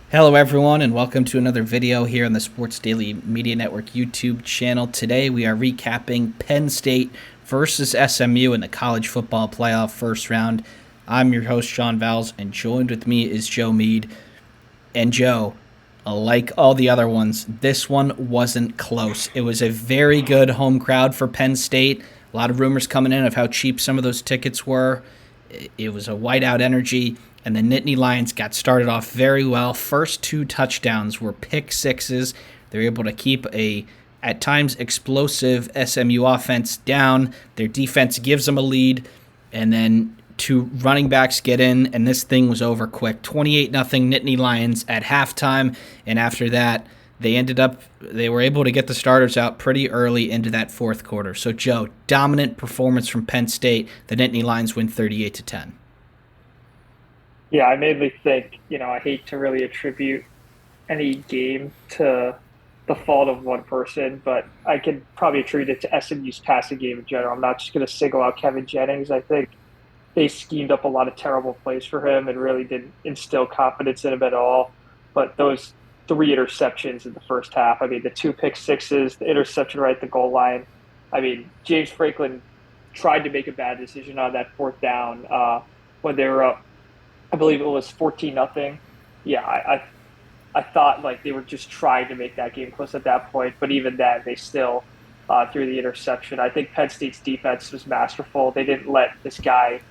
Hello, everyone, and welcome to another video here on the Sports Daily Media Network YouTube channel. Today, we are recapping Penn State versus SMU in the college football playoff first round. I'm your host, Sean Vowells, and joined with me is Joe Meade. And Joe, like all the other ones, this one wasn't close. It was a very good home crowd for Penn State. A lot of rumors coming in of how cheap some of those tickets were. It was a whiteout energy, and the Nittany Lions got started off very well. First two touchdowns were pick sixes. They were able to keep a, at times, explosive SMU offense down. Their defense gives them a lead, and then two running backs get in, and this thing was over quick. 28-0 Nittany Lions at halftime, and after that, they were able to get the starters out pretty early into that fourth quarter. So, Joe, dominant performance from Penn State. The Nittany Lions win 38-10. Yeah, I mainly think, I hate to really attribute any game to the fault of one person, but I can probably attribute it to SMU's passing game in general. I'm not just going to single out Kevin Jennings. I think they schemed up a lot of terrible plays for him and really didn't instill confidence in him at all. But those three interceptions in the first half, the two pick sixes, the interception right at the goal line. James Franklin tried to make a bad decision on that fourth down when they were up. I believe it was 14-0. Yeah, I thought like they were just trying to make that game close at that point, but even then they still threw the interception. I think Penn State's defense was masterful. They didn't let this guy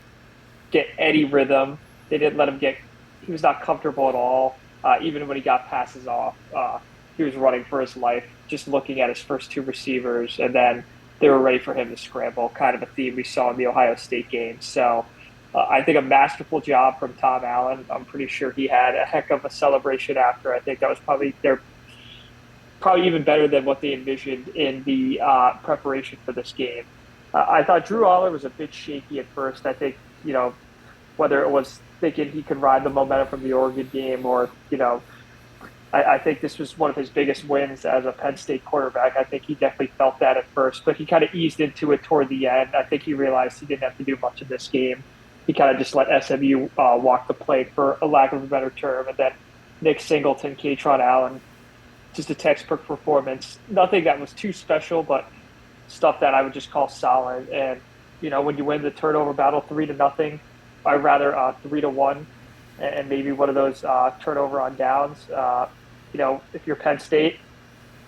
get any rhythm. They didn't let him he was not comfortable at all. Even when he got passes off, he was running for his life, just looking at his first two receivers, and then they were ready for him to scramble, kind of a theme we saw in the Ohio State game. So I think a masterful job from Tom Allen. I'm pretty sure he had a heck of a celebration after. I think that was probably even better than what they envisioned in the preparation for this game. I thought Drew Aller was a bit shaky at first. I think, whether it was thinking he could ride the momentum from the Oregon game or, I think this was one of his biggest wins as a Penn State quarterback. I think he definitely felt that at first, but he kind of eased into it toward the end. I think he realized he didn't have to do much in this game. He kind of just let SMU walk the plank, for a lack of a better term. And then Nick Singleton, Katron Allen, just a textbook performance. Nothing that was too special, but stuff that I would just call solid. And, when you win the turnover battle 3-0, or rather 3-1, and maybe one of those turnover on downs, if you're Penn State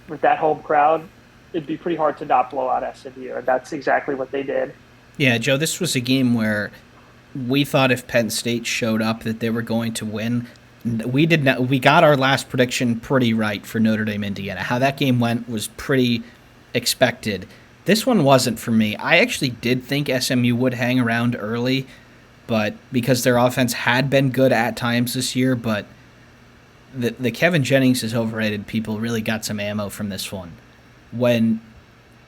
with that home crowd, it'd be pretty hard to not blow out SMU. And that's exactly what they did. Yeah, Joe, this was a game where we thought if Penn State showed up that they were going to win. We did not. We got our last prediction pretty right for Notre Dame, Indiana. How that game went was pretty expected. This one wasn't for me. I actually did think SMU would hang around early, but because their offense had been good at times this year, but the Kevin Jennings is overrated. People really got some ammo from this one. When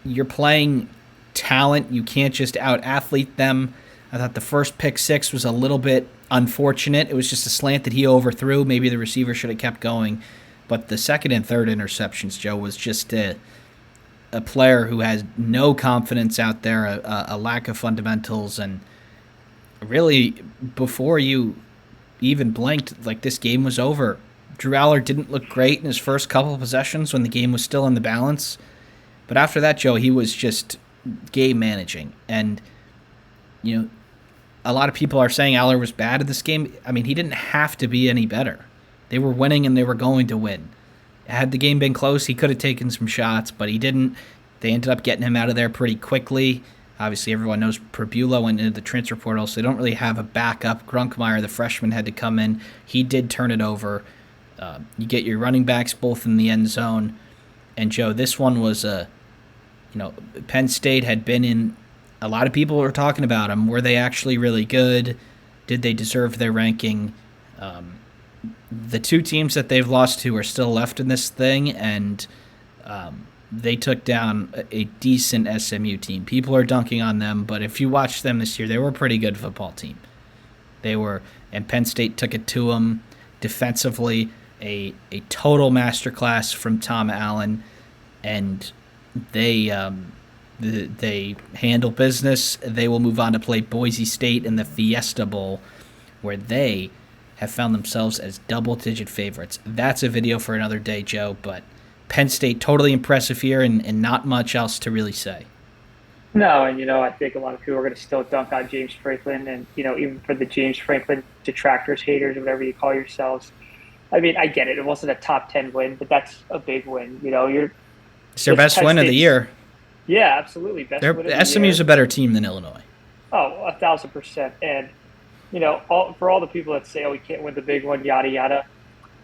you're playing talent, you can't just out-athlete them. I thought the first pick six was a little bit unfortunate. It was just a slant that he overthrew. Maybe the receiver should have kept going. But the second and third interceptions, Joe, was just a player who has no confidence out there, a lack of fundamentals. And really, before you even blinked, like this game was over. Drew Aller didn't look great in his first couple of possessions when the game was still in the balance. But after that, Joe, he was just game managing. And, a lot of people are saying Aller was bad at this game. He didn't have to be any better. They were winning and they were going to win. Had the game been close, he could have taken some shots, but he didn't. They ended up getting him out of there pretty quickly. Obviously, everyone knows Prabula went into the transfer portal, so they don't really have a backup. Grunkmeyer, the freshman, had to come in. He did turn it over. You get your running backs both in the end zone. And, Joe, this one was Penn State had been in. A lot of people were talking about them. Were they actually really good? Did they deserve their ranking? The two teams that they've lost to are still left in this thing, and they took down a decent SMU team. People are dunking on them, but if you watch them this year, they were a pretty good football team. And Penn State took it to them defensively. A total masterclass from Tom Allen, and they handle business. They will move on to play Boise State in the Fiesta Bowl, where they have found themselves as double-digit favorites. That's a video for another day, Joe, but Penn State totally impressive here and not much else to really say. No, and I think a lot of people are going to still dunk on James Franklin, and even for the James Franklin detractors, haters, whatever you call yourselves. I mean, I get it. It wasn't a top 10 win, but that's a big win. It's their best Penn win of the State's- year. Yeah, absolutely. Best win of the SMU's year. a better team than Illinois. Oh, 1,000%. And for all the people that say, "Oh, we can't win the big one," yada yada.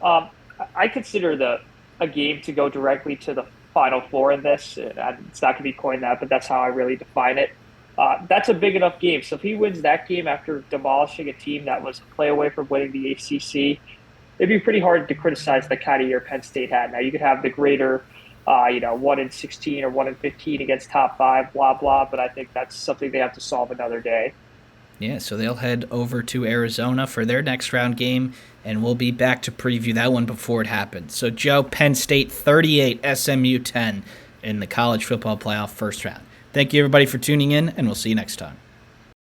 I consider a game to go directly to the Final Four in this. It's not going to be coined that, but that's how I really define it. That's a big enough game. So if he wins that game after demolishing a team that was a play away from winning the ACC, it'd be pretty hard to criticize the kind of year Penn State had. Now you could have the greater, 1-16 or 1-15 against top five, blah blah. But I think that's something they have to solve another day. Yeah, so they'll head over to Arizona for their next round game, and we'll be back to preview that one before it happens. So, Joe, Penn State 38, SMU 10 in the college football playoff first round. Thank you, everybody, for tuning in, and we'll see you next time.